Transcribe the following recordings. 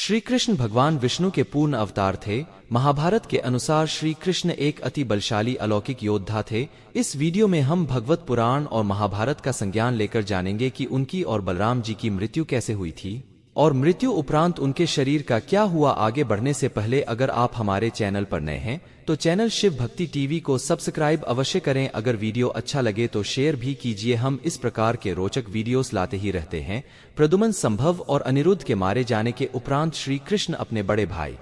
श्री कृष्ण भगवान विष्णु के पूर्ण अवतार थे। महाभारत के अनुसार श्री कृष्ण एक अति बलशाली अलौकिक योद्धा थे। इस वीडियो में हम भगवत पुराण और महाभारत का संज्ञान लेकर जानेंगे कि उनकी और बलराम जी की मृत्यु कैसे हुई थी और मृत्यु उपरांत उनके शरीर का क्या हुआ। आगे बढ़ने से पहले अगर आप हमारे चैनल पर नए हैं तो चैनल शिव भक्ति टीवी को सब्सक्राइब अवश्य करें। अगर वीडियो अच्छा लगे तो शेयर भी कीजिए। हम इस प्रकार के रोचक वीडियोस लाते ही रहते हैं। प्रद्युम्न, संभव और अनिरुद्ध के मारे जाने के उपरांत श्री कृष्ण अपने बड़े भाई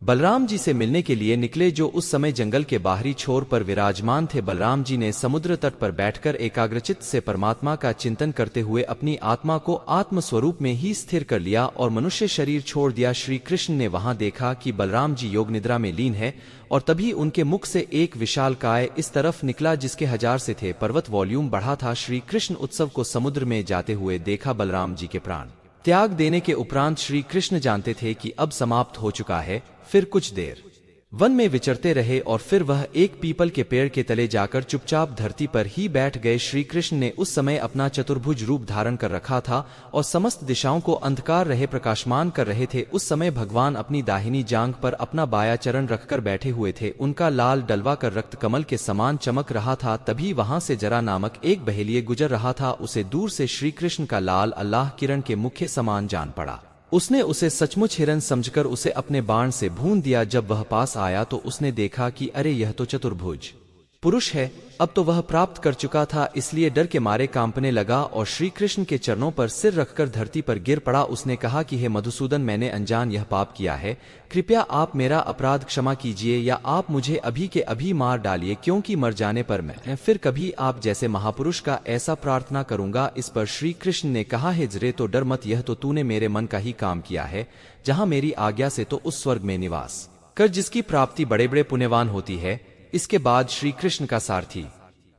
बलराम जी से मिलने के लिए निकले, जो उस समय जंगल के बाहरी छोर पर विराजमान थे। बलराम जी ने समुद्र तट पर बैठकर एकाग्रचित्त से परमात्मा का चिंतन करते हुए अपनी आत्मा को आत्म स्वरूप में ही स्थिर कर लिया और मनुष्य शरीर छोड़ दिया। श्री कृष्ण ने वहां देखा कि बलराम जी योग निद्रा में लीन है और तभी उनके मुख से एक विशाल काय इस तरफ निकला जिसके 1000 से थे पर्वत वॉल्यूम बढ़ा था। श्री कृष्ण उत्सव को समुद्र में जाते हुए देखा। बलराम जी के प्राण त्याग देने के उपरांत श्री कृष्ण जानते थे कि अब समाप्त हो चुका है। फिर कुछ देर वन में विचरते रहे और फिर वह एक पीपल के पेड़ के तले जाकर चुपचाप धरती पर ही बैठ गए। श्री कृष्ण ने उस समय अपना चतुर्भुज रूप धारण कर रखा था और समस्त दिशाओं को अंधकार रहे प्रकाशमान कर रहे थे। उस समय भगवान अपनी दाहिनी जांघ पर अपना बाया चरण रखकर बैठे हुए थे। उनका लाल डलवा कर रक्त कमल के समान चमक रहा था। तभी वहां से जरा नामक एक बहेलिए गुजर रहा था। उसे दूर से श्री कृष्ण का लाल अल्लाह किरण के मुख्य समान जान पड़ा। उसने उसे सचमुच हिरन समझकर उसे अपने बाण से भून दिया। जब वह पास आया तो उसने देखा कि अरे, यह तो चतुर्भुज पुरुष है। अब तो वह प्राप्त कर चुका था, इसलिए डर के मारे कांपने लगा और श्री कृष्ण के चरणों पर सिर रखकर धरती पर गिर पड़ा। उसने कहा कि हे मधुसूदन, मैंने अनजान यह पाप किया है, कृपया आप मेरा अपराध क्षमा कीजिए या आप मुझे अभी के अभी मार डालिए, क्योंकि मर जाने पर मैं फिर कभी आप जैसे महापुरुष का ऐसा प्रार्थना करूंगा। इस पर श्री कृष्ण ने कहा, हे जरे तो डर मत, यह तो तूने मेरे मन का ही काम किया है। जहाँ मेरी आज्ञा से तो उस स्वर्ग में निवास कर जिसकी प्राप्ति बड़े बड़े पुण्यवान होती है। इसके बाद श्री कृष्ण का सारथी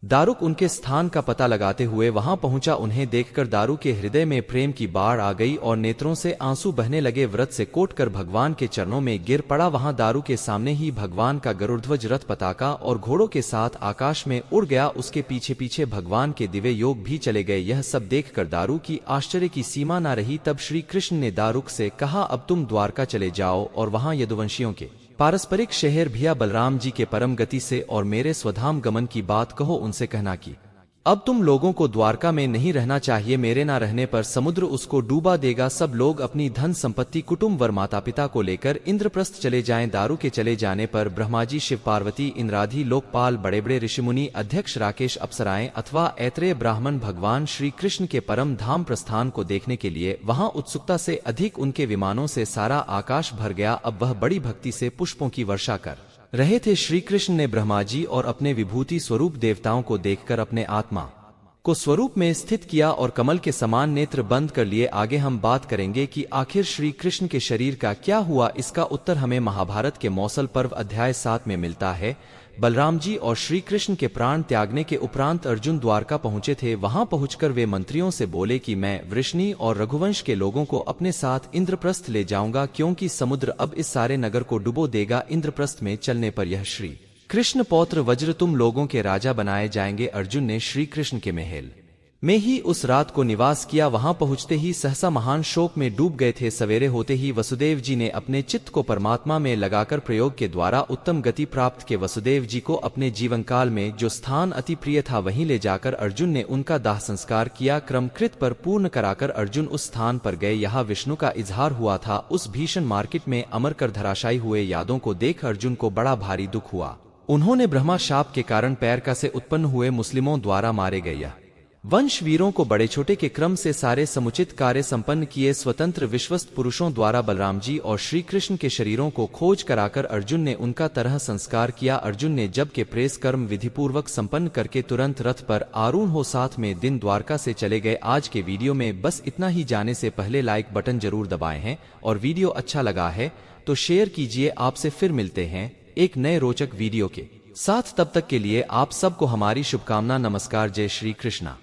दारुक उनके स्थान का पता लगाते हुए वहां पहुंचा। उन्हें देखकर दारू के हृदय में प्रेम की बाढ़ आ गई और नेत्रों से आंसू बहने लगे। व्रत से कोट कर भगवान के चरणों में गिर पड़ा। वहां दारू के सामने ही भगवान का गरुड़ध्वज रथ पताका और घोड़ों के साथ आकाश में उड़ गया। उसके पीछे पीछे भगवान के दिव्य योग भी चले गए। यह सब देखकर दारू की आश्चर्य की सीमा न रही। तब श्री कृष्ण ने दारुक से कहा, अब तुम द्वारका चले जाओ और वहां यदुवंशियों के पारस्परिक शहर भिया बलराम जी के परम गति से और मेरे स्वधाम गमन की बात कहो। उनसे कहना कि अब तुम लोगों को द्वारका में नहीं रहना चाहिए, मेरे ना रहने पर समुद्र उसको डूबा देगा। सब लोग अपनी धन संपत्ति, कुटुंब वर माता पिता को लेकर इंद्रप्रस्थ चले जाएं। दारू के चले जाने पर ब्रह्माजी, शिव पार्वती, इंद्रादि लोकपाल, बड़े बड़े ऋषिमुनि, अध्यक्ष, राकेश, अप्सराएं अथवा ऐत्रेय ब्राह्मण भगवान श्री कृष्ण के परम धाम प्रस्थान को देखने के लिए वहां उत्सुकता से अधिक उनके विमानों से सारा आकाश भर गया। अब वह बड़ी भक्ति से पुष्पों की वर्षा कर रहे थे। श्री कृष्ण ने ब्रह्माजी और अपने विभूति स्वरूप देवताओं को देखकर अपने आत्मा को स्वरूप में स्थित किया और कमल के समान नेत्र बंद कर लिए। आगे हम बात करेंगे कि आखिर श्री कृष्ण के शरीर का क्या हुआ। इसका उत्तर हमें महाभारत के मौसल पर्व अध्याय 7 में मिलता है। बलराम जी और श्री कृष्ण के प्राण त्यागने के उपरांत अर्जुन द्वारका पहुंचे थे। वहां पहुंचकर वे मंत्रियों से बोले कि मैं वृष्णि और रघुवंश के लोगों को अपने साथ इंद्रप्रस्थ ले जाऊंगा, क्योंकि समुद्र अब इस सारे नगर को डुबो देगा। इंद्रप्रस्थ में चलने पर यह श्री कृष्ण पौत्र वज्र तुम लोगों के राजा बनाए जाएंगे। अर्जुन ने श्री कृष्ण के महल में ही उस रात को निवास किया। वहां पहुंचते ही सहसा महान शोक में डूब गए थे। सवेरे होते ही वसुदेव जी ने अपने चित्त को परमात्मा में लगाकर प्रयोग के द्वारा उत्तम गति प्राप्त के वसुदेव जी को अपने जीवन काल में जो स्थान अति प्रिय था वहीं ले जाकर अर्जुन ने उनका दाह संस्कार किया। क्रमकृत पर पूर्ण कराकर अर्जुन उस स्थान पर गए। यहाँ विष्णु का इजहार हुआ था। उस भीषण मार्केट में अमर कर धराशायी हुए यादों को देख अर्जुन को बड़ा भारी दुख हुआ। उन्होंने ब्रह्मा शाप के कारण पैरका से उत्पन्न हुए मुस्लिमों द्वारा मारे गए वंश वीरों को बड़े छोटे के क्रम से सारे समुचित कार्य संपन्न किए स्वतंत्र विश्वस्त पुरुषों द्वारा बलराम जी और श्री कृष्ण के शरीरों को खोज कराकर अर्जुन ने उनका तरह संस्कार किया। अर्जुन ने जब के प्रेस कर्म विधिपूर्वक संपन्न करके तुरंत रथ पर आरूढ़ हो 7 में दिन द्वारका से चले गए। आज के वीडियो में बस इतना ही। जाने से पहले लाइक बटन जरूर दबाए हैं और वीडियो अच्छा लगा है तो शेयर कीजिए। आपसे फिर मिलते हैं एक नए रोचक वीडियो के साथ। तब तक के लिए आप सबको हमारी शुभकामना। नमस्कार। जय श्री कृष्णा।